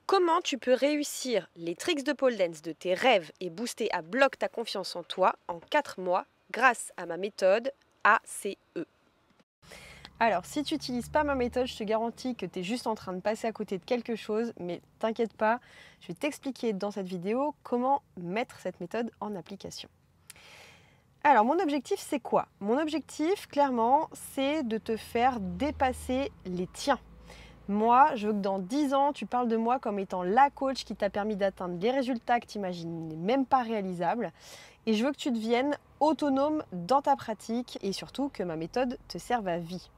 Comment tu peux réussir les tricks de pole dance de tes rêves et booster à bloc ta confiance en toi en 4 mois grâce à ma méthode ACE? Alors, si tu n'utilises pas ma méthode, je te garantis que tu es juste en train de passer à côté de quelque chose, mais t'inquiète pas, je vais t'expliquer dans cette vidéo comment mettre cette méthode en application. Alors, mon objectif, c'est quoi? Mon objectif, clairement, c'est de te faire dépasser les tiens. Moi, je veux que dans 10 ans, tu parles de moi comme étant la coach qui t'a permis d'atteindre des résultats que tu n'imagines même pas réalisables. Et je veux que tu deviennes autonome dans ta pratique et surtout que ma méthode te serve à vie.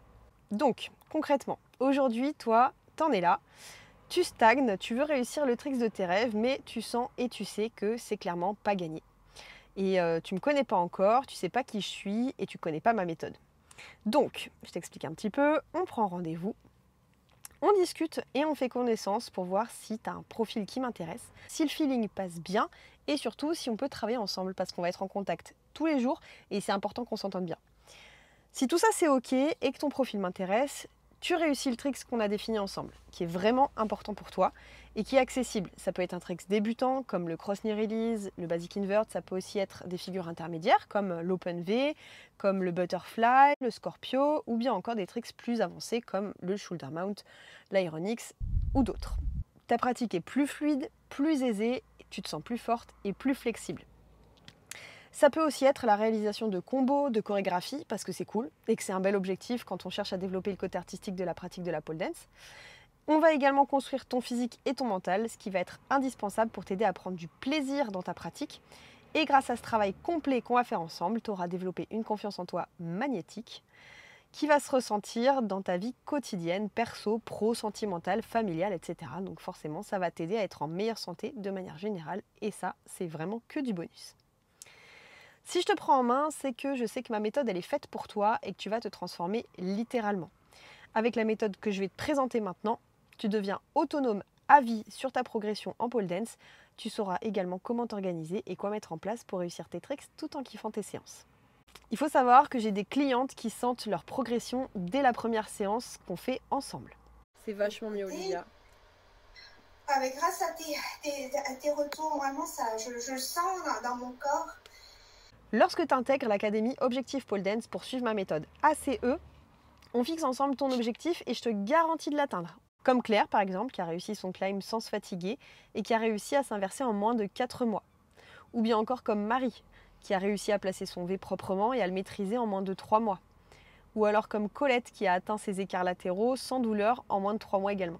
Donc, concrètement, aujourd'hui, toi, t'en es là. Tu stagnes, tu veux réussir le trick de tes rêves, mais tu sens et tu sais que c'est clairement pas gagné. Et tu me connais pas encore, tu sais pas qui je suis et tu connais pas ma méthode. Donc, je t'explique un petit peu, on prend rendez-vous. On discute et on fait connaissance pour voir si tu as un profil qui m'intéresse, si le feeling passe bien et surtout si on peut travailler ensemble parce qu'on va être en contact tous les jours et c'est important qu'on s'entende bien. Si tout ça c'est ok et que ton profil m'intéresse, tu réussis le trick qu'on a défini ensemble, qui est vraiment important pour toi et qui est accessible. Ça peut être un trick débutant comme le cross knee release, le basic invert, ça peut aussi être des figures intermédiaires comme l'open V, comme le butterfly, le scorpio ou bien encore des tricks plus avancés comme le shoulder mount, l'ironix ou d'autres. Ta pratique est plus fluide, plus aisée, tu te sens plus forte et plus flexible. Ça peut aussi être la réalisation de combos, de chorégraphies, parce que c'est cool et que c'est un bel objectif quand on cherche à développer le côté artistique de la pratique de la pole dance. On va également construire ton physique et ton mental, ce qui va être indispensable pour t'aider à prendre du plaisir dans ta pratique. Et grâce à ce travail complet qu'on va faire ensemble, tu auras développé une confiance en toi magnétique qui va se ressentir dans ta vie quotidienne, perso, pro, sentimentale, familiale, etc. Donc forcément, ça va t'aider à être en meilleure santé de manière générale et ça, c'est vraiment que du bonus. Si je te prends en main, c'est que je sais que ma méthode, elle est faite pour toi et que tu vas te transformer littéralement. Avec la méthode que je vais te présenter maintenant, tu deviens autonome à vie sur ta progression en pole dance. Tu sauras également comment t'organiser et quoi mettre en place pour réussir tes tricks tout en kiffant tes séances. Il faut savoir que j'ai des clientes qui sentent leur progression dès la première séance qu'on fait ensemble. C'est vachement mieux, Olivia. Grâce à tes retours, vraiment, ça, je le sens dans mon corps. Lorsque tu intègres l'académie Objectif Pole Dance pour suivre ma méthode ACE, on fixe ensemble ton objectif et je te garantis de l'atteindre. Comme Claire par exemple, qui a réussi son climb sans se fatiguer et qui a réussi à s'inverser en moins de 4 mois. Ou bien encore comme Marie, qui a réussi à placer son V proprement et à le maîtriser en moins de 3 mois. Ou alors comme Colette, qui a atteint ses écarts latéraux sans douleur en moins de 3 mois également.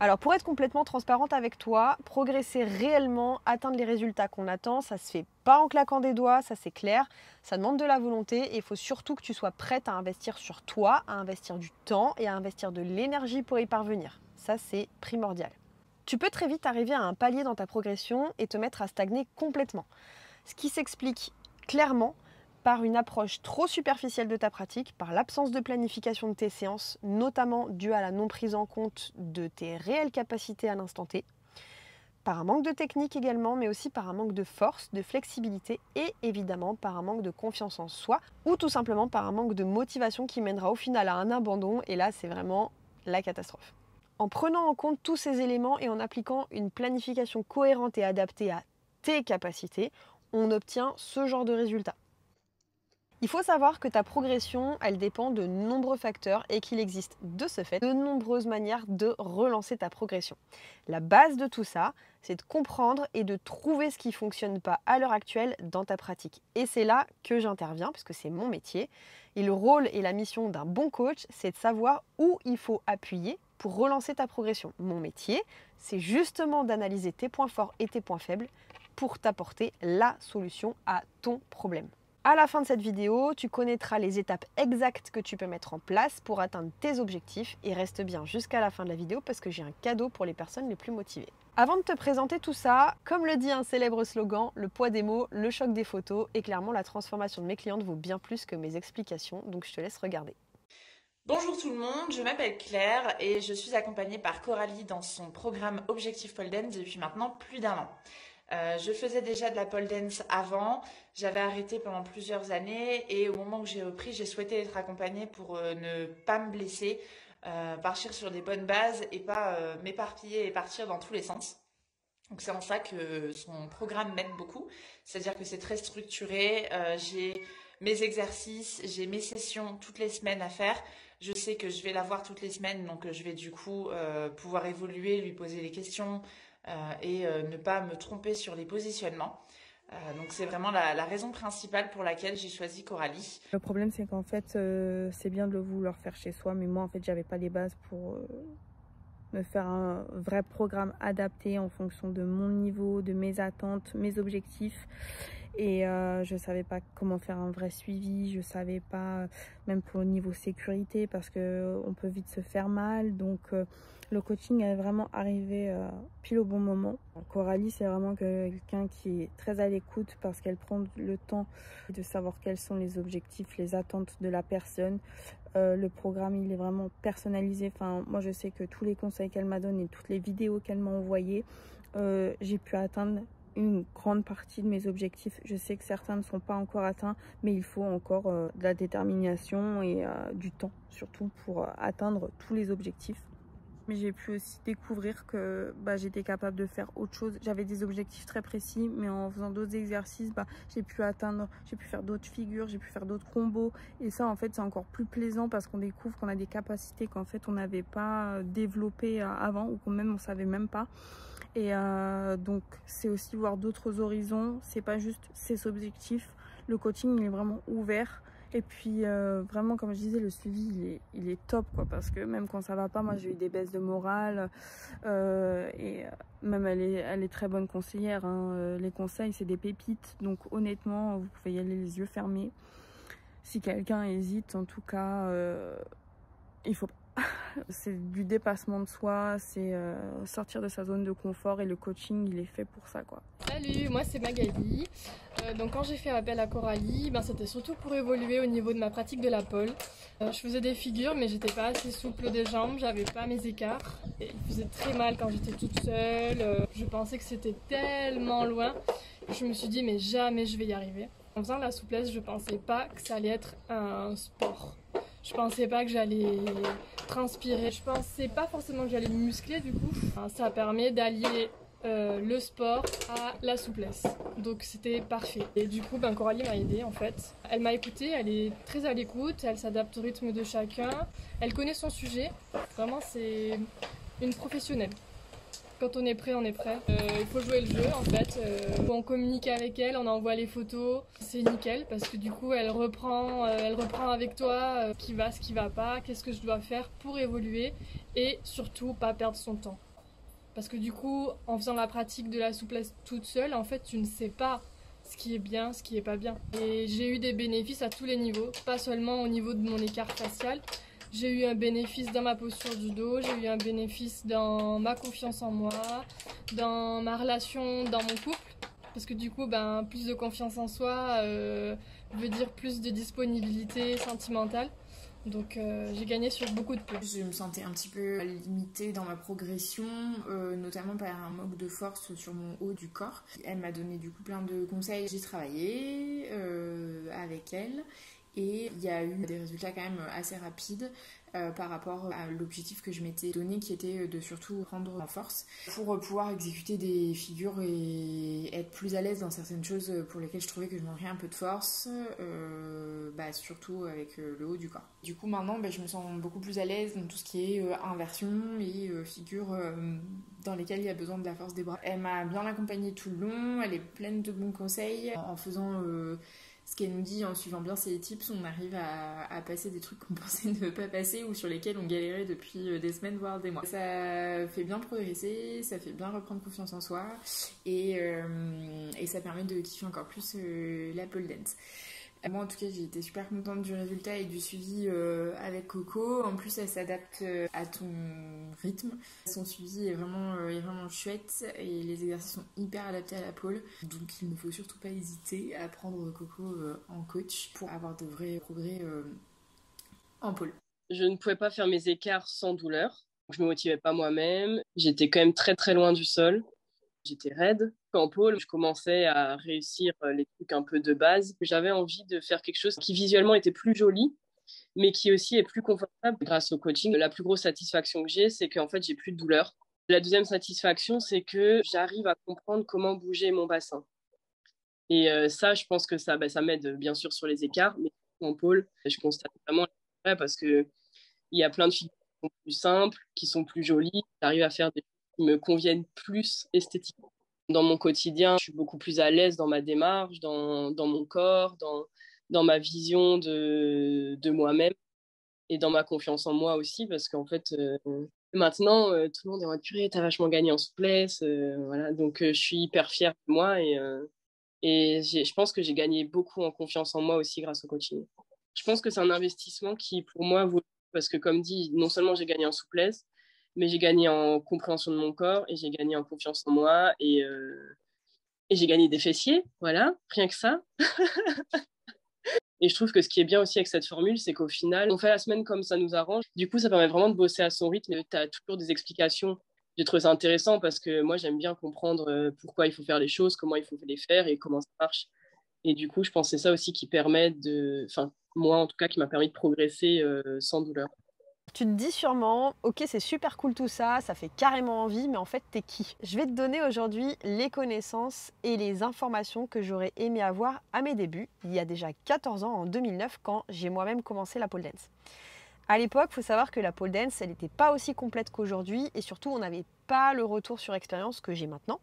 Alors pour être complètement transparente avec toi, progresser réellement, atteindre les résultats qu'on attend, ça se fait pas en claquant des doigts, ça c'est clair. Ça demande de la volonté et il faut surtout que tu sois prête à investir sur toi, à investir du temps et à investir de l'énergie pour y parvenir. Ça c'est primordial. Tu peux très vite arriver à un palier dans ta progression et te mettre à stagner complètement. Ce qui s'explique clairement par une approche trop superficielle de ta pratique, par l'absence de planification de tes séances, notamment due à la non prise en compte de tes réelles capacités à l'instant T, par un manque de technique également, mais aussi par un manque de force, de flexibilité et évidemment par un manque de confiance en soi ou tout simplement par un manque de motivation qui mènera au final à un abandon et là c'est vraiment la catastrophe. En prenant en compte tous ces éléments et en appliquant une planification cohérente et adaptée à tes capacités, on obtient ce genre de résultats. Il faut savoir que ta progression, elle dépend de nombreux facteurs et qu'il existe de ce fait de nombreuses manières de relancer ta progression. La base de tout ça, c'est de comprendre et de trouver ce qui ne fonctionne pas à l'heure actuelle dans ta pratique. Et c'est là que j'interviens, puisque c'est mon métier. Et le rôle et la mission d'un bon coach, c'est de savoir où il faut appuyer pour relancer ta progression. Mon métier, c'est justement d'analyser tes points forts et tes points faibles pour t'apporter la solution à ton problème. À la fin de cette vidéo, tu connaîtras les étapes exactes que tu peux mettre en place pour atteindre tes objectifs et reste bien jusqu'à la fin de la vidéo parce que j'ai un cadeau pour les personnes les plus motivées. Avant de te présenter tout ça, comme le dit un célèbre slogan, le poids des mots, le choc des photos et clairement la transformation de mes clientes vaut bien plus que mes explications, donc je te laisse regarder. Bonjour tout le monde, je m'appelle Claire et je suis accompagnée par Coralie dans son programme Objectif Pole Dance depuis maintenant plus d'un an. Je faisais déjà de la pole dance avant, j'avais arrêté pendant plusieurs années et au moment où j'ai repris, j'ai souhaité être accompagnée pour ne pas me blesser partir sur des bonnes bases et pas m'éparpiller et partir dans tous les sens. Donc c'est en ça que son programme m'aide beaucoup, c'est-à-dire que c'est très structuré, j'ai mes exercices, j'ai mes sessions toutes les semaines à faire. Je sais que je vais la voir toutes les semaines, donc je vais du coup pouvoir évoluer, lui poser des questions et ne pas me tromper sur les positionnements. Donc c'est vraiment la raison principale pour laquelle j'ai choisi Coralie. Le problème c'est qu'en fait c'est bien de le vouloir faire chez soi, mais moi en fait j'avais pas les bases pour me faire un vrai programme adapté en fonction de mon niveau, de mes attentes, mes objectifs. Et je savais pas comment faire un vrai suivi, je savais pas, même pour le niveau sécurité, parce que on peut vite se faire mal. Donc le coaching est vraiment arrivé pile au bon moment. Coralie, c'est vraiment quelqu'un qui est très à l'écoute parce qu'elle prend le temps de savoir quels sont les objectifs, les attentes de la personne. Le programme, il est vraiment personnalisé. Enfin, moi, je sais que tous les conseils qu'elle m'a donnés, toutes les vidéos qu'elle m'a envoyées, j'ai pu atteindre une grande partie de mes objectifs. Je sais que certains ne sont pas encore atteints, mais il faut encore de la détermination et du temps, surtout pour atteindre tous les objectifs. Mais j'ai pu aussi découvrir que j'étais capable de faire autre chose. J'avais des objectifs très précis, mais en faisant d'autres exercices, j'ai pu faire d'autres figures, j'ai pu faire d'autres combos. Et ça, en fait, c'est encore plus plaisant parce qu'on découvre qu'on a des capacités qu'en fait, on n'avait pas développées avant ou qu'on même on savait même pas. Et donc, c'est aussi voir d'autres horizons. C'est pas juste ses objectifs. Le coaching, il est vraiment ouvert. Et puis vraiment, comme je disais, le suivi il est top quoi, parce que même quand ça va pas, moi j'ai eu des baisses de morale et même elle est très bonne conseillère hein. Les conseils c'est des pépites, donc honnêtement vous pouvez y aller les yeux fermés. Si quelqu'un hésite, en tout cas il faut pas. C'est du dépassement de soi, c'est sortir de sa zone de confort, et le coaching il est fait pour ça quoi. Salut, moi c'est Magali. Donc quand j'ai fait appel à Coralie, c'était surtout pour évoluer au niveau de ma pratique de la pole. Je faisais des figures mais j'étais pas assez souple des jambes, j'avais pas mes écarts. Et il faisait très mal quand j'étais toute seule, je pensais que c'était tellement loin. Je me suis dit mais jamais je vais y arriver. En faisant la souplesse, je pensais pas que ça allait être un sport. Je pensais pas que j'allais transpirer, je pensais pas forcément que j'allais me muscler du coup. Ça permet d'allier le sport à la souplesse, donc c'était parfait. Et du coup Coralie m'a aidée en fait. Elle m'a écoutée, elle est très à l'écoute, elle s'adapte au rythme de chacun, elle connaît son sujet, vraiment c'est une professionnelle. Quand on est prêt, on est prêt. Il faut jouer le jeu en fait. On communique avec elle, on envoie les photos. C'est nickel parce que du coup elle reprend avec toi ce qui va, ce qui va pas, qu'est-ce que je dois faire pour évoluer et surtout pas perdre son temps. Parce que du coup, en faisant la pratique de la souplesse toute seule, en fait tu ne sais pas ce qui est bien, ce qui est pas bien. Et j'ai eu des bénéfices à tous les niveaux, pas seulement au niveau de mon écart facial. J'ai eu un bénéfice dans ma posture du dos, j'ai eu un bénéfice dans ma confiance en moi, dans ma relation, dans mon couple. Parce que du coup, plus de confiance en soi veut dire plus de disponibilité sentimentale. Donc j'ai gagné sur beaucoup de points. Je me sentais un petit peu limitée dans ma progression, notamment par un manque de force sur mon haut du corps. Elle m'a donné du coup plein de conseils. J'ai travaillé avec elle. Et il y a eu des résultats quand même assez rapides par rapport à l'objectif que je m'étais donné, qui était de surtout prendre en force pour pouvoir exécuter des figures et être plus à l'aise dans certaines choses pour lesquelles je trouvais que je manquais un peu de force, surtout avec le haut du corps. Du coup maintenant je me sens beaucoup plus à l'aise dans tout ce qui est inversion et figures dans lesquelles il y a besoin de la force des bras. Elle m'a bien accompagnée tout le long, elle est pleine de bons conseils en faisant ce qu'elle nous dit, en suivant bien ses tips, on arrive à passer des trucs qu'on pensait ne pas passer ou sur lesquels on galérait depuis des semaines voire des mois. Ça fait bien progresser, ça fait bien reprendre confiance en soi et ça permet de kiffer encore plus la pole dance. Moi en tout cas j'ai été super contente du résultat et du suivi avec Coco. En plus elle s'adapte à ton rythme. Son suivi est vraiment chouette et les exercices sont hyper adaptés à la pole. Donc il ne faut surtout pas hésiter à prendre Coco en coach pour avoir de vrais progrès en pole. Je ne pouvais pas faire mes écarts sans douleur. Je me motivais pas moi-même. J'étais quand même très très loin du sol. J'étais raide. En pole, je commençais à réussir les trucs un peu de base. J'avais envie de faire quelque chose qui visuellement était plus joli mais qui aussi est plus confortable grâce au coaching. La plus grosse satisfaction que j'ai, c'est qu'en fait, j'ai plus de douleur. La deuxième satisfaction, c'est que j'arrive à comprendre comment bouger mon bassin. Et ça, je pense que ça m'aide bien sûr sur les écarts, mais en pôle, je constate vraiment parce qu'il y a plein de figures qui sont plus simples, qui sont plus jolies. J'arrive à faire des choses qui me conviennent plus esthétiquement. Dans mon quotidien, je suis beaucoup plus à l'aise dans ma démarche, dans mon corps, dans ma vision de moi-même et dans ma confiance en moi aussi, parce qu'en fait, maintenant, tout le monde est en mode purée, t'as vachement gagné en souplesse. Voilà. Donc, je suis hyper fière de moi et je pense que j'ai gagné beaucoup en confiance en moi aussi grâce au coaching. Je pense que c'est un investissement qui, pour moi, vaut, parce que comme dit, non seulement j'ai gagné en souplesse, mais j'ai gagné en compréhension de mon corps et j'ai gagné en confiance en moi et j'ai gagné des fessiers, voilà, rien que ça. Et je trouve que ce qui est bien aussi avec cette formule, c'est qu'au final, on fait la semaine comme ça nous arrange. Du coup, ça permet vraiment de bosser à son rythme. Tu as toujours des explications. J'ai trouvé ça intéressant parce que moi, j'aime bien comprendre pourquoi il faut faire les choses, comment il faut les faire et comment ça marche. Et du coup, je pense que c'est ça aussi qui permet de... Enfin, moi, en tout cas, qui m'a permis de progresser sans douleur. Tu te dis sûrement, ok, c'est super cool tout ça, ça fait carrément envie, mais en fait, t'es qui? Je vais te donner aujourd'hui les connaissances et les informations que j'aurais aimé avoir à mes débuts, il y a déjà 14 ans, en 2009, quand j'ai moi-même commencé la pole dance. À l'époque, il faut savoir que la pole dance, elle n'était pas aussi complète qu'aujourd'hui, et surtout, on n'avait pas le retour sur expérience que j'ai maintenant.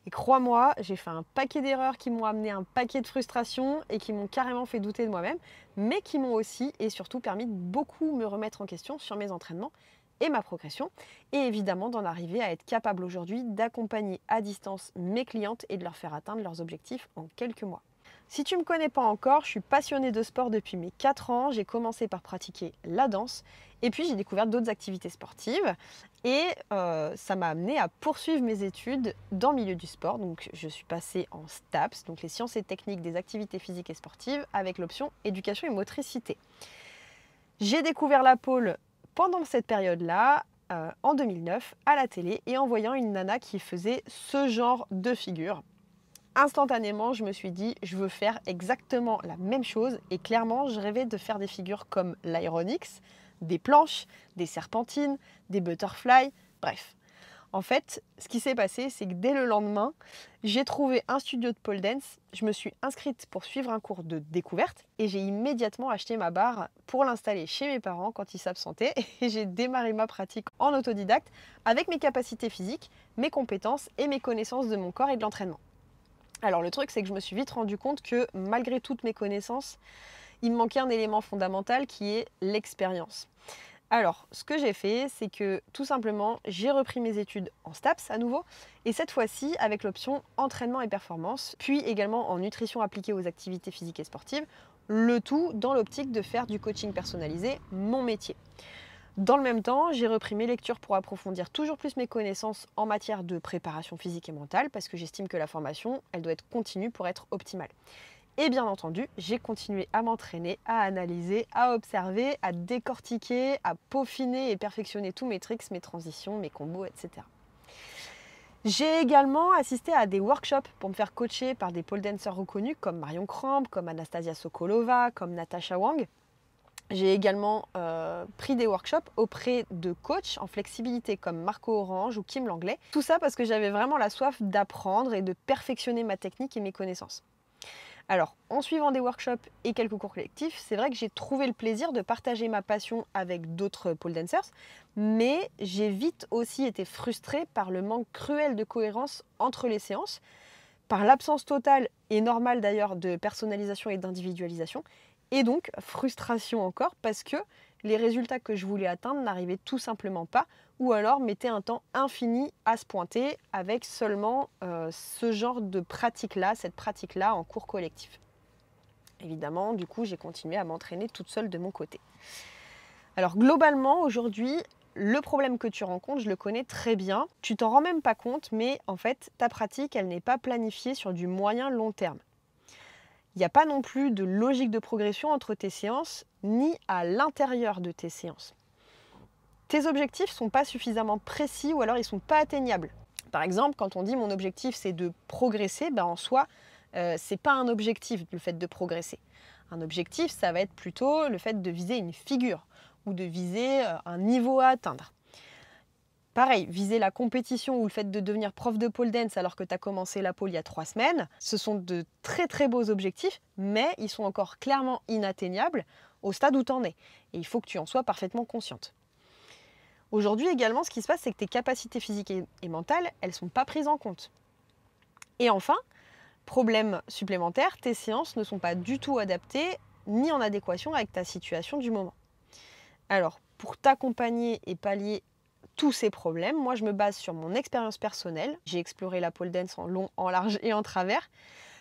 Et crois-moi, j'ai fait un paquet d'erreurs qui m'ont amené un paquet de frustrations et qui m'ont carrément fait douter de moi-même, mais qui m'ont aussi et surtout permis de beaucoup me remettre en question sur mes entraînements et ma progression, et évidemment d'en arriver à être capable aujourd'hui d'accompagner à distance mes clientes et de leur faire atteindre leurs objectifs en quelques mois. Si tu ne me connais pas encore, je suis passionnée de sport depuis mes 4 ans. J'ai commencé par pratiquer la danse et puis j'ai découvert d'autres activités sportives et ça m'a amené à poursuivre mes études dans le milieu du sport. Donc je suis passée en STAPS, donc les sciences et techniques des activités physiques et sportives avec l'option éducation et motricité. J'ai découvert la pole pendant cette période-là, en 2009, à la télé et en voyant une nana qui faisait ce genre de figure. Instantanément, je me suis dit, je veux faire exactement la même chose et clairement, je rêvais de faire des figures comme l'aéronix, des planches, des serpentines, des butterflies, bref. En fait, ce qui s'est passé, c'est que dès le lendemain, j'ai trouvé un studio de pole dance, je me suis inscrite pour suivre un cours de découverte et j'ai immédiatement acheté ma barre pour l'installer chez mes parents quand ils s'absentaient et j'ai démarré ma pratique en autodidacte avec mes capacités physiques, mes compétences et mes connaissances de mon corps et de l'entraînement. Alors le truc, c'est que je me suis vite rendu compte que malgré toutes mes connaissances, il me manquait un élément fondamental qui est l'expérience. Alors, ce que j'ai fait, c'est que tout simplement, j'ai repris mes études en STAPS à nouveau, et cette fois-ci avec l'option entraînement et performance, puis également en nutrition appliquée aux activités physiques et sportives, le tout dans l'optique de faire du coaching personnalisé mon métier. Dans le même temps, j'ai repris mes lectures pour approfondir toujours plus mes connaissances en matière de préparation physique et mentale parce que j'estime que la formation, elle doit être continue pour être optimale. Et bien entendu, j'ai continué à m'entraîner, à analyser, à observer, à décortiquer, à peaufiner et perfectionner tous mes tricks, mes transitions, mes combos, etc. J'ai également assisté à des workshops pour me faire coacher par des pole dancers reconnus comme Marion Cramp, comme Anastasia Sokolova, comme Natasha Wang. J'ai également pris des workshops auprès de coachs en flexibilité comme Marco Orange ou Kim Langlais. Tout ça parce que j'avais vraiment la soif d'apprendre et de perfectionner ma technique et mes connaissances. Alors, en suivant des workshops et quelques cours collectifs, c'est vrai que j'ai trouvé le plaisir de partager ma passion avec d'autres pole dancers, mais j'ai vite aussi été frustrée par le manque cruel de cohérence entre les séances, par l'absence totale et normale d'ailleurs de personnalisation et d'individualisation, et donc frustration encore parce que les résultats que je voulais atteindre n'arrivaient tout simplement pas ou alors mettaient un temps infini à se pointer avec seulement ce genre de pratique-là, cette pratique-là en cours collectif. Évidemment, du coup, j'ai continué à m'entraîner toute seule de mon côté. Alors globalement, aujourd'hui, le problème que tu rencontres, je le connais très bien. Tu t'en rends même pas compte, mais en fait, ta pratique, elle n'est pas planifiée sur du moyen-long terme. Il n'y a pas non plus de logique de progression entre tes séances, ni à l'intérieur de tes séances. Tes objectifs ne sont pas suffisamment précis ou alors ils ne sont pas atteignables. Par exemple, quand on dit mon objectif c'est de progresser, en soi, ce n'est pas un objectif le fait de progresser. Un objectif, ça va être plutôt le fait de viser une figure ou de viser un niveau à atteindre. Pareil, viser la compétition ou le fait de devenir prof de pole dance alors que tu as commencé la pole il y a 3 semaines, ce sont de très très beaux objectifs, mais ils sont encore clairement inatteignables au stade où tu en es. Et il faut que tu en sois parfaitement consciente. Aujourd'hui également, ce qui se passe, c'est que tes capacités physiques et mentales, elles ne sont pas prises en compte. Et enfin, problème supplémentaire, tes séances ne sont pas du tout adaptées ni en adéquation avec ta situation du moment. Alors, pour t'accompagner et pallier tous ces problèmes, moi je me base sur mon expérience personnelle. J'ai exploré la pole dance en long, en large et en travers,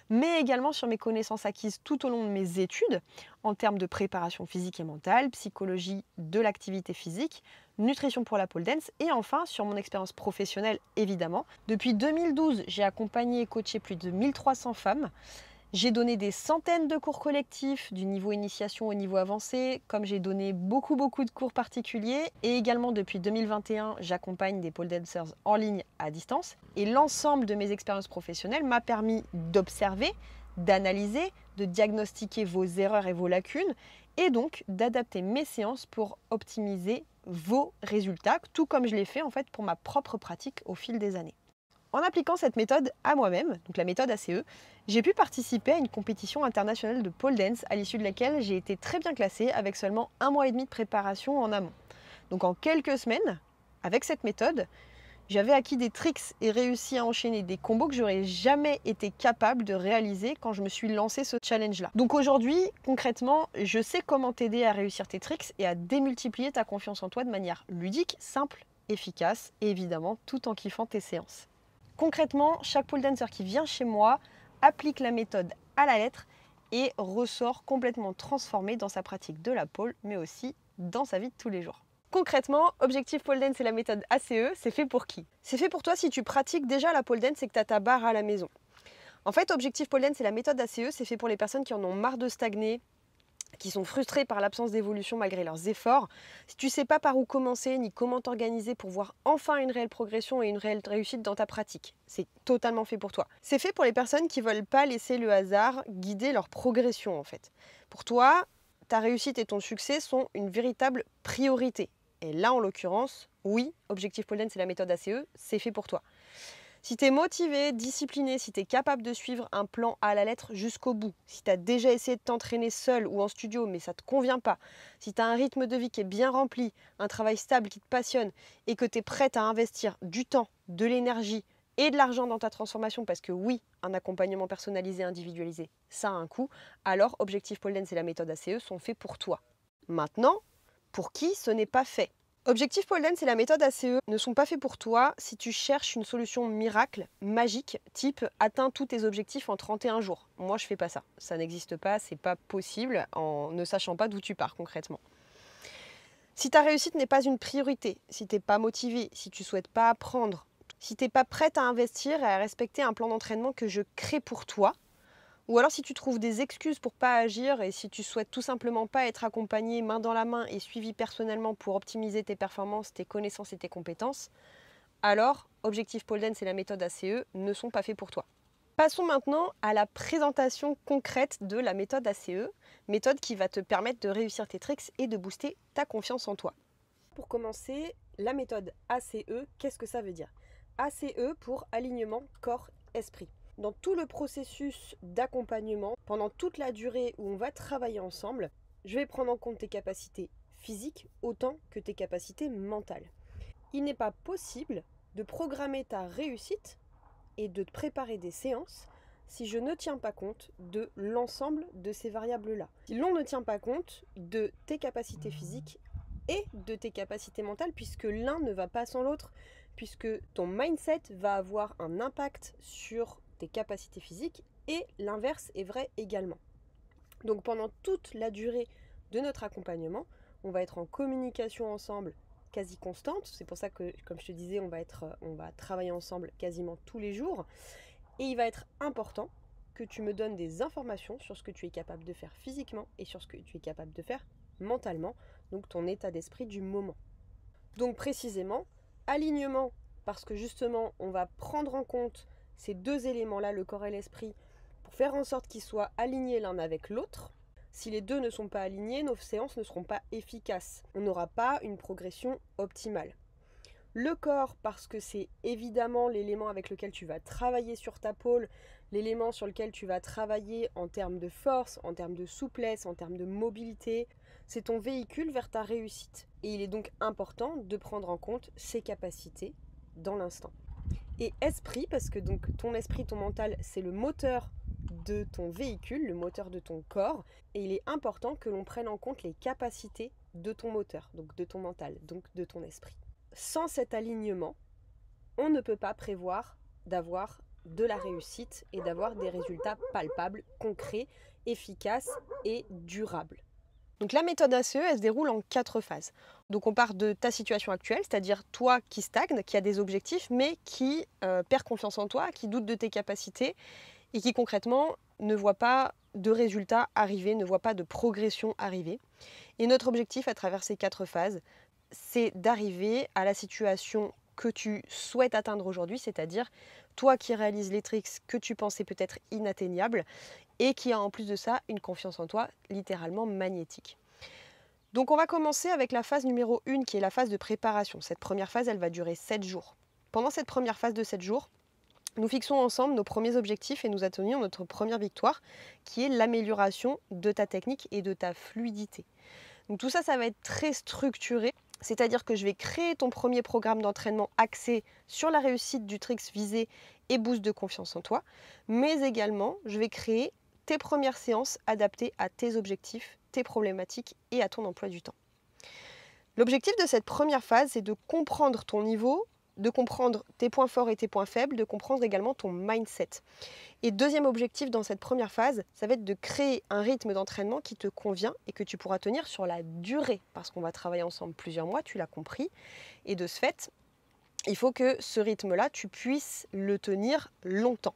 mais également sur mes connaissances acquises tout au long de mes études en termes de préparation physique et mentale, psychologie de l'activité physique, nutrition pour la pole dance et enfin sur mon expérience professionnelle évidemment. Depuis 2012, j'ai accompagné et coaché plus de 1300 femmes. J'ai donné des centaines de cours collectifs du niveau initiation au niveau avancé, comme j'ai donné beaucoup de cours particuliers. Et également depuis 2021, j'accompagne des pole dancers en ligne à distance. Et l'ensemble de mes expériences professionnelles m'a permis d'observer, d'analyser, de diagnostiquer vos erreurs et vos lacunes, et donc d'adapter mes séances pour optimiser vos résultats, tout comme je l'ai fait en fait pour ma propre pratique au fil des années. En appliquant cette méthode à moi-même, donc la méthode ACE, j'ai pu participer à une compétition internationale de pole dance à l'issue de laquelle j'ai été très bien classée avec seulement 1 mois et demi de préparation en amont. Donc en quelques semaines, avec cette méthode, j'avais acquis des tricks et réussi à enchaîner des combos que j'aurais jamais été capable de réaliser quand je me suis lancé ce challenge-là. Donc aujourd'hui, concrètement, je sais comment t'aider à réussir tes tricks et à démultiplier ta confiance en toi de manière ludique, simple, efficace et évidemment tout en kiffant tes séances. Concrètement, chaque pole dancer qui vient chez moi applique la méthode à la lettre et ressort complètement transformé dans sa pratique de la pole, mais aussi dans sa vie de tous les jours. Concrètement, Objectif Pole Dance et la méthode ACE, c'est fait pour qui? C'est fait pour toi si tu pratiques déjà la pole dance et que tu as ta barre à la maison. En fait, Objectif Pole Dance et la méthode ACE, c'est fait pour les personnes qui en ont marre de stagner, qui sont frustrés par l'absence d'évolution malgré leurs efforts. Si tu ne sais pas par où commencer ni comment t'organiser pour voir enfin une réelle progression et une réelle réussite dans ta pratique, c'est totalement fait pour toi. C'est fait pour les personnes qui ne veulent pas laisser le hasard guider leur progression en fait. Pour toi, ta réussite et ton succès sont une véritable priorité. Et là en l'occurrence, oui, Objectif Pole Dance et la méthode ACE, c'est fait pour toi. Si tu es motivé, discipliné, si tu es capable de suivre un plan à la lettre jusqu'au bout, si tu as déjà essayé de t'entraîner seul ou en studio mais ça ne te convient pas, si tu as un rythme de vie qui est bien rempli, un travail stable qui te passionne et que tu es prête à investir du temps, de l'énergie et de l'argent dans ta transformation, parce que oui, un accompagnement personnalisé, individualisé, ça a un coût, alors Objectif Pole Dance et la méthode ACE sont faits pour toi. Maintenant, pour qui ce n'est pas fait? Objectif Pole Dance et la méthode ACE ne sont pas faits pour toi si tu cherches une solution miracle, magique, type atteins tous tes objectifs en 31 jours. Moi, je fais pas ça. Ça n'existe pas, c'est pas possible en ne sachant pas d'où tu pars concrètement. Si ta réussite n'est pas une priorité, si tu n'es pas motivé, si tu ne souhaites pas apprendre, si tu n'es pas prête à investir et à respecter un plan d'entraînement que je crée pour toi, ou alors si tu trouves des excuses pour pas agir et si tu souhaites tout simplement pas être accompagné main dans la main et suivi personnellement pour optimiser tes performances, tes connaissances et tes compétences, alors Objectif Pole Dance et la méthode ACE ne sont pas faits pour toi. Passons maintenant à la présentation concrète de la méthode ACE, méthode qui va te permettre de réussir tes tricks et de booster ta confiance en toi. Pour commencer, la méthode ACE, qu'est-ce que ça veut dire? ACE pour alignement corps-esprit. Dans tout le processus d'accompagnement, pendant toute la durée où on va travailler ensemble, je vais prendre en compte tes capacités physiques autant que tes capacités mentales. Il n'est pas possible de programmer ta réussite et de te préparer des séances si je ne tiens pas compte de l'ensemble de ces variables-là. Si l'on ne tient pas compte de tes capacités physiques et de tes capacités mentales, puisque l'un ne va pas sans l'autre, puisque ton mindset va avoir un impact sur tes capacités physiques et l'inverse est vrai également. Donc pendant toute la durée de notre accompagnement, on va être en communication ensemble quasi constante. C'est pour ça que, comme je te disais, on va travailler ensemble quasiment tous les jours. Et il va être important que tu me donnes des informations sur ce que tu es capable de faire physiquement et sur ce que tu es capable de faire mentalement, donc ton état d'esprit du moment. Donc précisément, alignement, parce que justement, on va prendre en compte ces deux éléments-là, le corps et l'esprit, pour faire en sorte qu'ils soient alignés l'un avec l'autre. Si les deux ne sont pas alignés, nos séances ne seront pas efficaces. On n'aura pas une progression optimale. Le corps, parce que c'est évidemment l'élément avec lequel tu vas travailler sur ta pôle, l'élément sur lequel tu vas travailler en termes de force, en termes de souplesse, en termes de mobilité, c'est ton véhicule vers ta réussite. Et il est donc important de prendre en compte ses capacités dans l'instant. Et esprit, parce que donc ton esprit, ton mental, c'est le moteur de ton véhicule, le moteur de ton corps, et il est important que l'on prenne en compte les capacités de ton moteur, donc de ton mental, donc de ton esprit. Sans cet alignement, on ne peut pas prévoir d'avoir de la réussite et d'avoir des résultats palpables, concrets, efficaces et durables. Donc la méthode ACE, elle se déroule en 4 phases. Donc on part de ta situation actuelle, c'est-à-dire toi qui stagne, qui a des objectifs, mais qui perd confiance en toi, qui doute de tes capacités et qui concrètement ne voit pas de résultats arriver, ne voit pas de progression arriver. Et notre objectif à travers ces 4 phases, c'est d'arriver à la situation que tu souhaites atteindre aujourd'hui, c'est-à-dire toi qui réalises les tricks que tu pensais peut-être inatteignables et qui a en plus de ça une confiance en toi littéralement magnétique. Donc on va commencer avec la phase numéro 1 qui est la phase de préparation. Cette première phase, elle va durer 7 jours. Pendant cette première phase de 7 jours, nous fixons ensemble nos premiers objectifs et nous atteignons notre première victoire qui est l'amélioration de ta technique et de ta fluidité. Donc tout ça, ça va être très structuré. C'est-à-dire que je vais créer ton premier programme d'entraînement axé sur la réussite du tricks visé et boost de confiance en toi, mais également je vais créer tes premières séances adaptées à tes objectifs, tes problématiques et à ton emploi du temps. L'objectif de cette première phase, c'est de comprendre ton niveau, de comprendre tes points forts et tes points faibles, de comprendre également ton mindset. Et deuxième objectif dans cette première phase, ça va être de créer un rythme d'entraînement qui te convient et que tu pourras tenir sur la durée, parce qu'on va travailler ensemble plusieurs mois, tu l'as compris. Et de ce fait, il faut que ce rythme-là, tu puisses le tenir longtemps.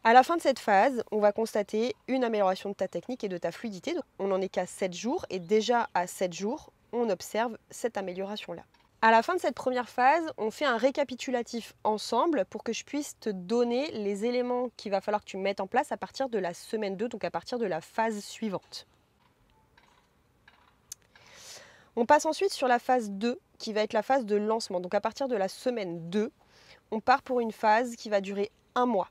À la fin de cette phase, on va constater une amélioration de ta technique et de ta fluidité. Donc, on n'en est qu'à 7 jours et déjà à 7 jours, on observe cette amélioration-là. À la fin de cette première phase, on fait un récapitulatif ensemble pour que je puisse te donner les éléments qu'il va falloir que tu mettes en place à partir de la semaine 2, donc à partir de la phase suivante. On passe ensuite sur la phase 2, qui va être la phase de lancement. Donc à partir de la semaine 2, on part pour une phase qui va durer 1 mois.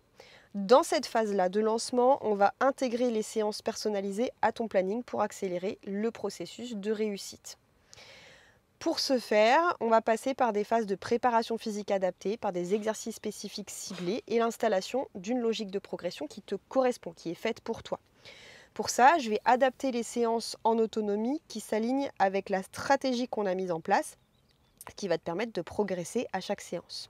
Dans cette phase-là de lancement, on va intégrer les séances personnalisées à ton planning pour accélérer le processus de réussite. Pour ce faire, on va passer par des phases de préparation physique adaptée, par des exercices spécifiques ciblés et l'installation d'une logique de progression qui te correspond, qui est faite pour toi. Pour ça, je vais adapter les séances en autonomie qui s'alignent avec la stratégie qu'on a mise en place, qui va te permettre de progresser à chaque séance.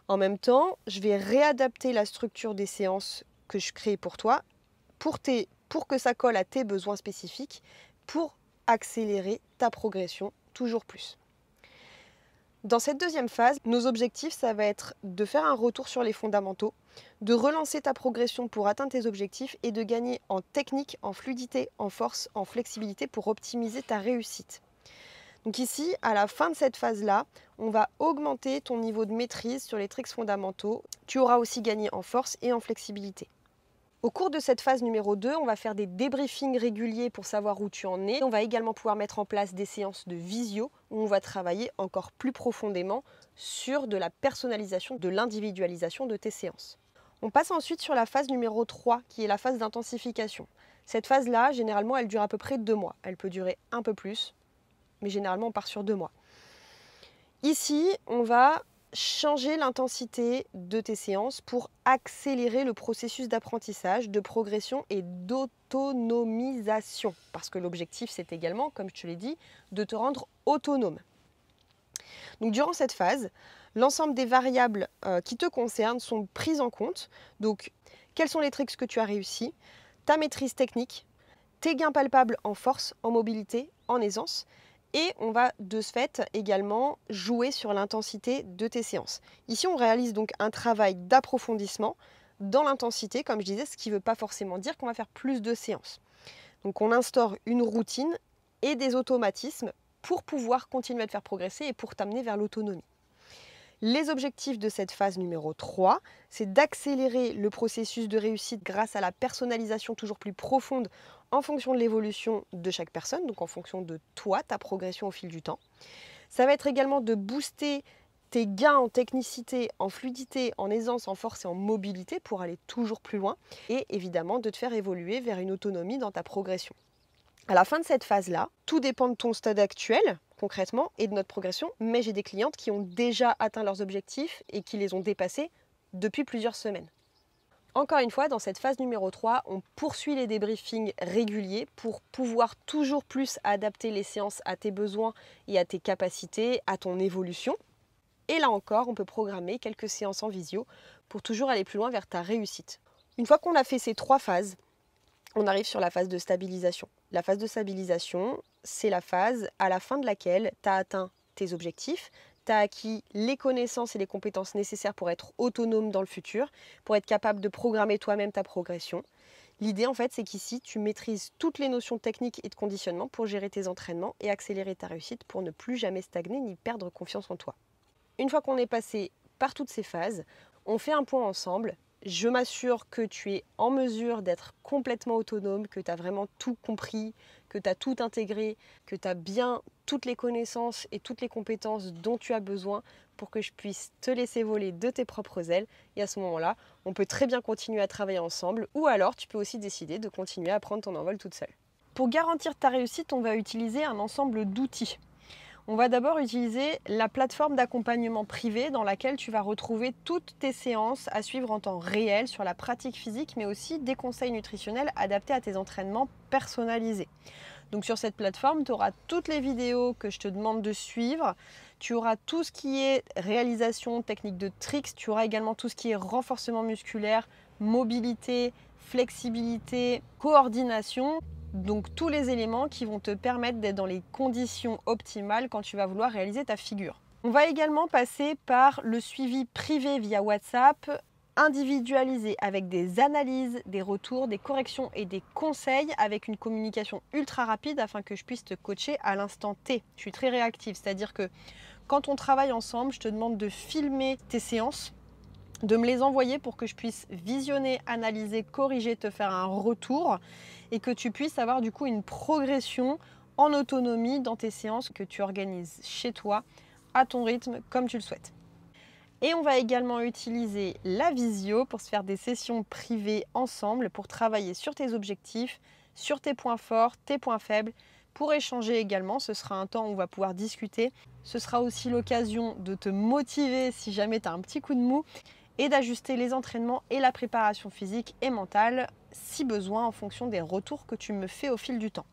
En même temps, je vais réadapter la structure des séances que je crée pour toi, pour que ça colle à tes besoins spécifiques, pour accélérer ta progression toujours plus. Dans cette deuxième phase, nos objectifs, ça va être de faire un retour sur les fondamentaux, de relancer ta progression pour atteindre tes objectifs et de gagner en technique, en fluidité, en force, en flexibilité pour optimiser ta réussite. Donc ici, à la fin de cette phase-là, on va augmenter ton niveau de maîtrise sur les tricks fondamentaux. Tu auras aussi gagné en force et en flexibilité. Au cours de cette phase numéro 2, on va faire des débriefings réguliers pour savoir où tu en es. On va également pouvoir mettre en place des séances de visio où on va travailler encore plus profondément sur de la personnalisation, de l'individualisation de tes séances. On passe ensuite sur la phase numéro 3 qui est la phase d'intensification. Cette phase-là, généralement, elle dure à peu près 2 mois. Elle peut durer un peu plus, mais généralement, on part sur 2 mois. Ici, on va changer l'intensité de tes séances pour accélérer le processus d'apprentissage, de progression et d'autonomisation. Parce que l'objectif, c'est également, comme je te l'ai dit, de te rendre autonome. Donc durant cette phase, l'ensemble des variables qui te concernent sont prises en compte. Donc, quels sont les tricks que tu as réussi, ta maîtrise technique, tes gains palpables en force, en mobilité, en aisance. Et on va de ce fait également jouer sur l'intensité de tes séances. Ici, on réalise donc un travail d'approfondissement dans l'intensité, comme je disais, ce qui ne veut pas forcément dire qu'on va faire plus de séances. Donc on instaure une routine et des automatismes pour pouvoir continuer à te faire progresser et pour t'amener vers l'autonomie. Les objectifs de cette phase numéro 3, c'est d'accélérer le processus de réussite grâce à la personnalisation toujours plus profonde en fonction de l'évolution de chaque personne, donc en fonction de toi, ta progression au fil du temps. Ça va être également de booster tes gains en technicité, en fluidité, en aisance, en force et en mobilité pour aller toujours plus loin. Et évidemment de te faire évoluer vers une autonomie dans ta progression. À la fin de cette phase-là, tout dépend de ton stade actuel, concrètement, et de notre progression. Mais j'ai des clientes qui ont déjà atteint leurs objectifs et qui les ont dépassés depuis plusieurs semaines. Encore une fois, dans cette phase numéro 3, on poursuit les débriefings réguliers pour pouvoir toujours plus adapter les séances à tes besoins et à tes capacités, à ton évolution. Et là encore, on peut programmer quelques séances en visio pour toujours aller plus loin vers ta réussite. Une fois qu'on a fait ces 3 phases, on arrive sur la phase de stabilisation. La phase de stabilisation, c'est la phase à la fin de laquelle tu as atteint tes objectifs, tu as acquis les connaissances et les compétences nécessaires pour être autonome dans le futur, pour être capable de programmer toi-même ta progression. L'idée en fait, c'est qu'ici, tu maîtrises toutes les notions techniques et de conditionnement pour gérer tes entraînements et accélérer ta réussite pour ne plus jamais stagner ni perdre confiance en toi. Une fois qu'on est passé par toutes ces phases, on fait un point ensemble. Je m'assure que tu es en mesure d'être complètement autonome, que tu as vraiment tout compris, que tu as tout intégré, que tu as bien toutes les connaissances et toutes les compétences dont tu as besoin pour que je puisse te laisser voler de tes propres ailes. Et à ce moment-là, on peut très bien continuer à travailler ensemble ou alors tu peux aussi décider de continuer à prendre ton envol toute seule. Pour garantir ta réussite, on va utiliser un ensemble d'outils. On va d'abord utiliser la plateforme d'accompagnement privé dans laquelle tu vas retrouver toutes tes séances à suivre en temps réel sur la pratique physique, mais aussi des conseils nutritionnels adaptés à tes entraînements personnalisés. Donc sur cette plateforme, tu auras toutes les vidéos que je te demande de suivre, tu auras tout ce qui est réalisation, technique de tricks, tu auras également tout ce qui est renforcement musculaire, mobilité, flexibilité, coordination. Donc tous les éléments qui vont te permettre d'être dans les conditions optimales quand tu vas vouloir réaliser ta figure. On va également passer par le suivi privé via WhatsApp, individualisé avec des analyses, des retours, des corrections et des conseils avec une communication ultra rapide afin que je puisse te coacher à l'instant T. Je suis très réactive, c'est-à-dire que quand on travaille ensemble, je te demande de filmer tes séances, de me les envoyer pour que je puisse visionner, analyser, corriger, te faire un retour et que tu puisses avoir du coup une progression en autonomie dans tes séances que tu organises chez toi, à ton rythme, comme tu le souhaites. Et on va également utiliser la visio pour se faire des sessions privées ensemble, pour travailler sur tes objectifs, sur tes points forts, tes points faibles, pour échanger également. Ce sera un temps où on va pouvoir discuter. Ce sera aussi l'occasion de te motiver si jamais tu as un petit coup de mou et d'ajuster les entraînements et la préparation physique et mentale si besoin en fonction des retours que tu me fais au fil du temps.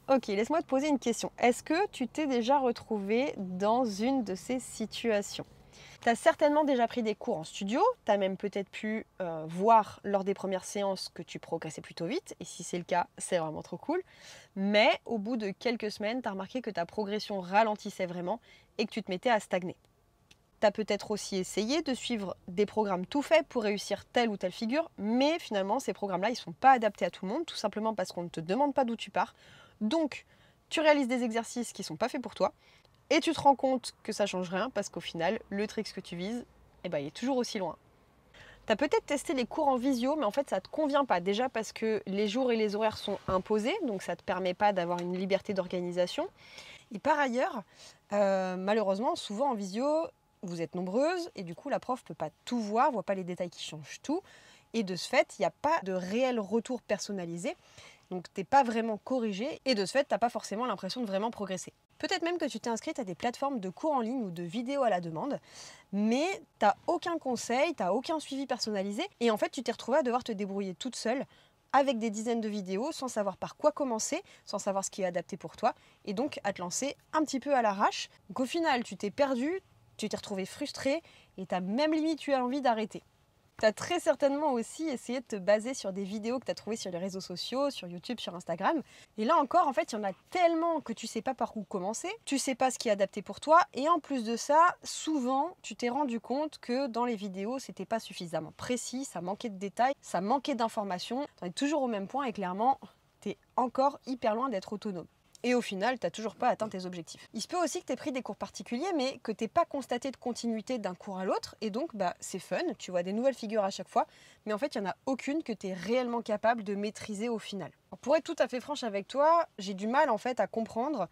Ok, laisse-moi te poser une question. Est-ce que tu t'es déjà retrouvé dans une de ces situations ? Tu as certainement déjà pris des cours en studio, tu as même peut-être pu voir lors des premières séances que tu progressais plutôt vite, et si c'est le cas, c'est vraiment trop cool. Mais au bout de quelques semaines, tu as remarqué que ta progression ralentissait vraiment et que tu te mettais à stagner. Tu as peut-être aussi essayé de suivre des programmes tout faits pour réussir telle ou telle figure, mais finalement ces programmes-là, ils ne sont pas adaptés à tout le monde, tout simplement parce qu'on ne te demande pas d'où tu pars. Donc, tu réalises des exercices qui ne sont pas faits pour toi, et tu te rends compte que ça ne change rien, parce qu'au final, le trick que tu vises, il est toujours aussi loin. Tu as peut-être testé les cours en visio, mais en fait ça ne te convient pas. Déjà parce que les jours et les horaires sont imposés, donc ça ne te permet pas d'avoir une liberté d'organisation. Et par ailleurs, malheureusement, souvent en visio, vous êtes nombreuses et du coup la prof ne peut pas tout voir, voit pas les détails qui changent tout. Et de ce fait, il n'y a pas de réel retour personnalisé. Donc tu n'es pas vraiment corrigé et de ce fait, tu n'as pas forcément l'impression de vraiment progresser. Peut-être même que tu t'es inscrite à des plateformes de cours en ligne ou de vidéos à la demande, mais tu n'as aucun conseil, tu n'as aucun suivi personnalisé et en fait tu t'es retrouvée à devoir te débrouiller toute seule avec des dizaines de vidéos sans savoir par quoi commencer, sans savoir ce qui est adapté pour toi et donc à te lancer un petit peu à l'arrache. Donc au final, tu t'es perdue, tu t'es retrouvée frustrée et tu as même limite eu envie d'arrêter. Tu as très certainement aussi essayé de te baser sur des vidéos que tu as trouvées sur les réseaux sociaux, sur YouTube, sur Instagram. Et là encore, en fait, il y en a tellement que tu sais pas par où commencer, tu sais pas ce qui est adapté pour toi. Et en plus de ça, souvent, tu t'es rendu compte que dans les vidéos, c'était pas suffisamment précis, ça manquait de détails, ça manquait d'informations. Tu en es toujours au même point et clairement, tu es encore hyper loin d'être autonome. et au final, tu n'as toujours pas atteint tes objectifs. Il se peut aussi que tu aies pris des cours particuliers, mais que tu n'aies pas constaté de continuité d'un cours à l'autre, et donc c'est fun, tu vois des nouvelles figures à chaque fois, mais en fait, il n'y en a aucune que tu es réellement capable de maîtriser au final. Alors, pour être tout à fait franche avec toi, j'ai du mal en fait à comprendre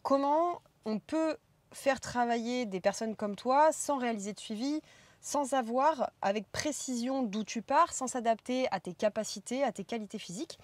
comment on peut faire travailler des personnes comme toi sans réaliser de suivi, sans savoir avec précision d'où tu pars, sans s'adapter à tes capacités, à tes qualités physiques.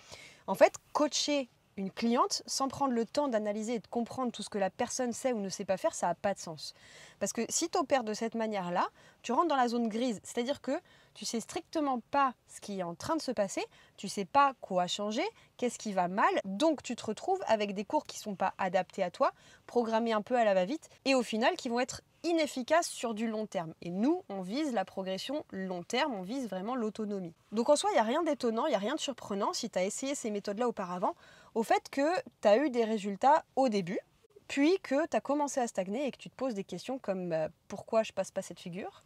En fait, coacher une cliente sans prendre le temps d'analyser et de comprendre tout ce que la personne sait ou ne sait pas faire, ça n'a pas de sens. Parce que si tu opères de cette manière-là, tu rentres dans la zone grise. C'est-à-dire que tu ne sais strictement pas ce qui est en train de se passer, tu ne sais pas quoi changer, qu'est-ce qui va mal, donc tu te retrouves avec des cours qui ne sont pas adaptés à toi, programmés un peu à la va-vite, et au final qui vont être inefficace sur du long terme. Et nous, on vise la progression long terme, on vise vraiment l'autonomie. Donc en soi, il n'y a rien d'étonnant, il n'y a rien de surprenant si tu as essayé ces méthodes-là auparavant, au fait que tu as eu des résultats au début, puis que tu as commencé à stagner et que tu te poses des questions comme pourquoi je passe pas cette figure,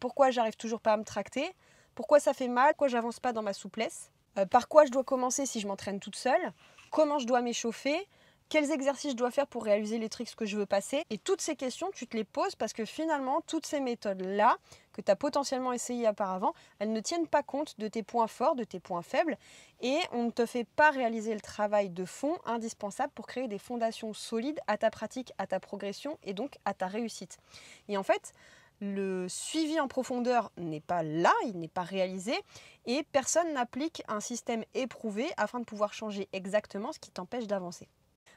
pourquoi j'arrive toujours pas à me tracter, pourquoi ça fait mal, pourquoi j'avance pas dans ma souplesse, par quoi je dois commencer si je m'entraîne toute seule, comment je dois m'échauffer, quels exercices je dois faire pour réaliser les tricks que je veux passer. Et toutes ces questions, tu te les poses parce que finalement, toutes ces méthodes-là, que tu as potentiellement essayées auparavant, elles ne tiennent pas compte de tes points forts, de tes points faibles, et on ne te fait pas réaliser le travail de fond indispensable pour créer des fondations solides à ta pratique, à ta progression et donc à ta réussite. Et en fait, le suivi en profondeur n'est pas là, il n'est pas réalisé, et personne n'applique un système éprouvé afin de pouvoir changer exactement ce qui t'empêche d'avancer.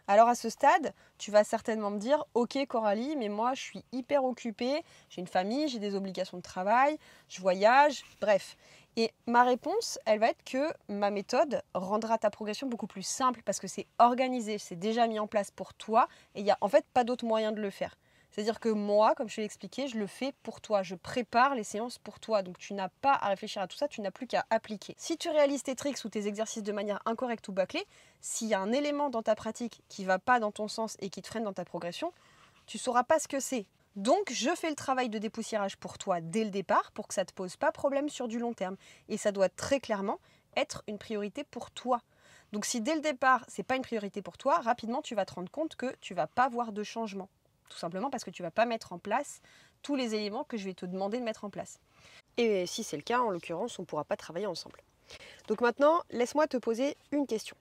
Alors à ce stade, tu vas certainement me dire « Ok Coralie, mais moi je suis hyper occupée, j'ai une famille, j'ai des obligations de travail, je voyage, bref. » Et ma réponse, elle va être que ma méthode rendra ta progression beaucoup plus simple parce que c'est organisé, c'est déjà mis en place pour toi et il n'y a en fait pas d'autre moyen de le faire. C'est-à-dire que moi, comme je te l'ai expliqué, je le fais pour toi. Je prépare les séances pour toi. Donc tu n'as pas à réfléchir à tout ça, tu n'as plus qu'à appliquer. Si tu réalises tes tricks ou tes exercices de manière incorrecte ou bâclée, s'il y a un élément dans ta pratique qui ne va pas dans ton sens et qui te freine dans ta progression, tu ne sauras pas ce que c'est. Donc je fais le travail de dépoussiérage pour toi dès le départ pour que ça ne te pose pas problème sur du long terme. Et ça doit très clairement être une priorité pour toi. Donc si dès le départ, ce n'est pas une priorité pour toi, rapidement tu vas te rendre compte que tu ne vas pas voir de changement. Tout simplement parce que tu ne vas pas mettre en place tous les éléments que je vais te demander de mettre en place. Et si c'est le cas, en l'occurrence, on ne pourra pas travailler ensemble. Donc maintenant, laisse-moi te poser une question.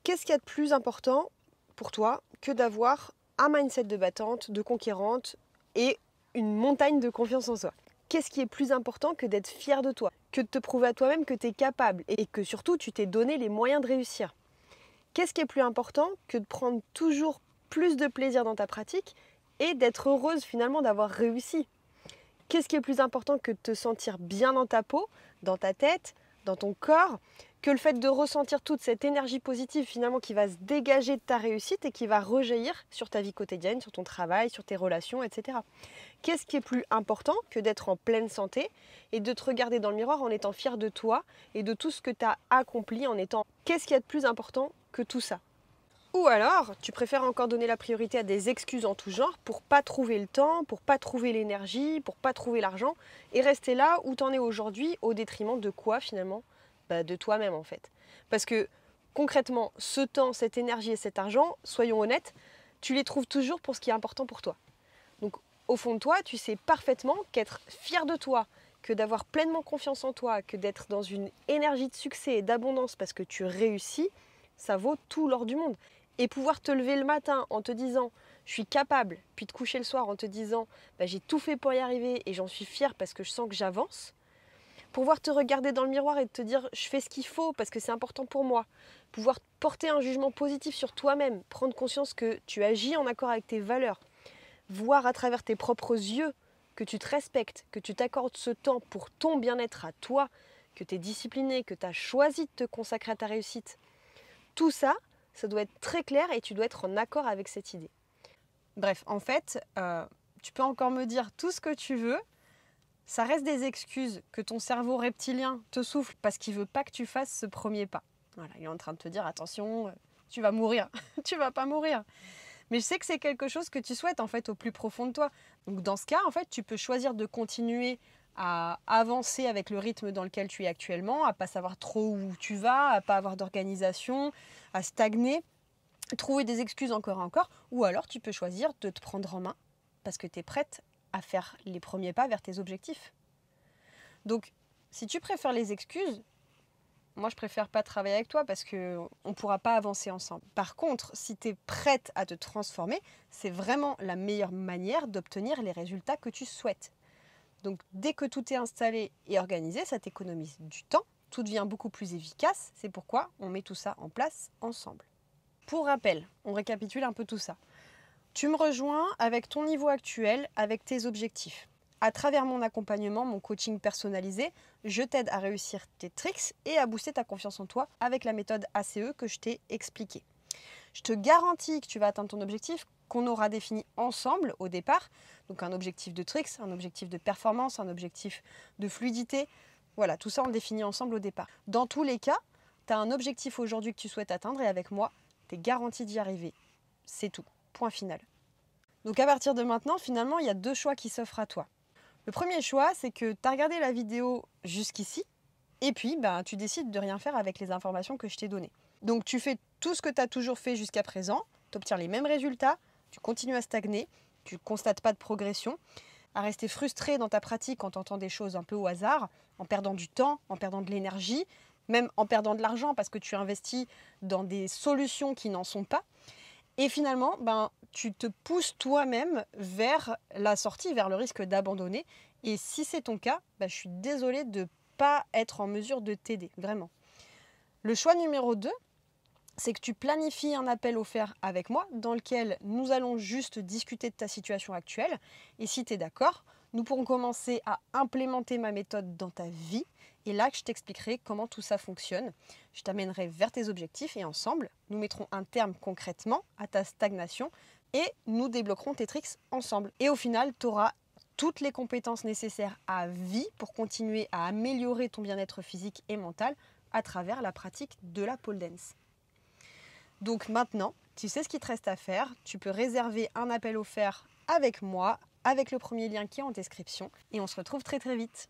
Qu'est-ce qu'il y a de plus important pour toi que d'avoir un mindset de battante, de conquérante et une montagne de confiance en soi? Qu'est-ce qui est plus important que d'être fier de toi, que de te prouver à toi-même que tu es capable et que surtout tu t'es donné les moyens de réussir? Qu'est-ce qui est plus important que de prendre toujours plus de plaisir dans ta pratique et d'être heureuse finalement d'avoir réussi? Qu'est-ce qui est plus important que de te sentir bien dans ta peau, dans ta tête, dans ton corps, que le fait de ressentir toute cette énergie positive finalement qui va se dégager de ta réussite et qui va rejaillir sur ta vie quotidienne, sur ton travail, sur tes relations, etc. Qu'est-ce qui est plus important que d'être en pleine santé et de te regarder dans le miroir en étant fier de toi et de tout ce que tu as accompli en étant... Qu'est-ce qu'il y a de plus important que tout ça? Ou alors, tu préfères encore donner la priorité à des excuses en tout genre pour pas trouver le temps, pour pas trouver l'énergie, pour pas trouver l'argent et rester là où t'en es aujourd'hui au détriment de quoi finalement? De toi-même en fait. Parce que concrètement, ce temps, cette énergie et cet argent, soyons honnêtes, tu les trouves toujours pour ce qui est important pour toi. Donc au fond de toi, tu sais parfaitement qu'être fier de toi, que d'avoir pleinement confiance en toi, que d'être dans une énergie de succès et d'abondance parce que tu réussis, ça vaut tout l'or du monde. Et pouvoir te lever le matin en te disant « je suis capable », puis te coucher le soir en te disant « j'ai tout fait pour y arriver et j'en suis fière parce que je sens que j'avance », pouvoir te regarder dans le miroir et te dire « je fais ce qu'il faut parce que c'est important pour moi », pouvoir porter un jugement positif sur toi-même, prendre conscience que tu agis en accord avec tes valeurs, voir à travers tes propres yeux que tu te respectes, que tu t'accordes ce temps pour ton bien-être à toi, que tu es discipliné, que tu as choisi de te consacrer à ta réussite. Tout ça, ça doit être très clair et tu dois être en accord avec cette idée. Bref, en fait, tu peux encore me dire tout ce que tu veux. Ça reste des excuses que ton cerveau reptilien te souffle parce qu'il ne veut pas que tu fasses ce premier pas. Voilà, il est en train de te dire attention, tu vas mourir, tu vas pas mourir. Mais je sais que c'est quelque chose que tu souhaites en fait au plus profond de toi. Donc dans ce cas, en fait, tu peux choisir de continuer à avancer avec le rythme dans lequel tu es actuellement, à pas savoir trop où tu vas, à pas avoir d'organisation, à stagner. trouver des excuses encore et encore, ou alors tu peux choisir de te prendre en main parce que tu es prête à faire les premiers pas vers tes objectifs. Donc, si tu préfères les excuses, moi je préfère pas travailler avec toi parce qu'on ne pourra pas avancer ensemble. Par contre, si tu es prête à te transformer, c'est vraiment la meilleure manière d'obtenir les résultats que tu souhaites. Donc, dès que tout est installé et organisé, ça t'économise du temps, tout devient beaucoup plus efficace, c'est pourquoi on met tout ça en place ensemble. Pour rappel, on récapitule un peu tout ça. Tu me rejoins avec ton niveau actuel, avec tes objectifs. À travers mon accompagnement, mon coaching personnalisé, je t'aide à réussir tes tricks et à booster ta confiance en toi avec la méthode ACE que je t'ai expliquée. Je te garantis que tu vas atteindre ton objectif qu'on aura défini ensemble au départ. Donc un objectif de tricks, un objectif de performance, un objectif de fluidité. Voilà, tout ça on le définit ensemble au départ. Dans tous les cas, tu as un objectif aujourd'hui que tu souhaites atteindre et avec moi, tu es garanti d'y arriver. C'est tout. Point final. Donc à partir de maintenant, finalement, il y a 2 choix qui s'offrent à toi. Le premier choix, c'est que tu as regardé la vidéo jusqu'ici et puis tu décides de rien faire avec les informations que je t'ai données. Donc tu fais tout ce que tu as toujours fait jusqu'à présent, tu obtiens les mêmes résultats, tu continues à stagner, tu ne constates pas de progression, à rester frustré dans ta pratique en tentant des choses un peu au hasard, en perdant du temps, en perdant de l'énergie, même en perdant de l'argent parce que tu investis dans des solutions qui n'en sont pas. Et finalement, tu te pousses toi-même vers la sortie, vers le risque d'abandonner. Et si c'est ton cas, je suis désolée de ne pas être en mesure de t'aider, vraiment. Le choix numéro 2, c'est que tu planifies un appel offert avec moi dans lequel nous allons juste discuter de ta situation actuelle. Et si tu es d'accord, nous pourrons commencer à implémenter ma méthode dans ta vie. Et là, je t'expliquerai comment tout ça fonctionne. Je t'amènerai vers tes objectifs et ensemble, nous mettrons un terme concrètement à ta stagnation et nous débloquerons tes tricks ensemble. Et au final, tu auras toutes les compétences nécessaires à vie pour continuer à améliorer ton bien-être physique et mental à travers la pratique de la pole dance. Donc maintenant, tu sais ce qu'il te reste à faire. Tu peux réserver un appel offert avec moi, avec le premier lien qui est en description. Et on se retrouve très très vite.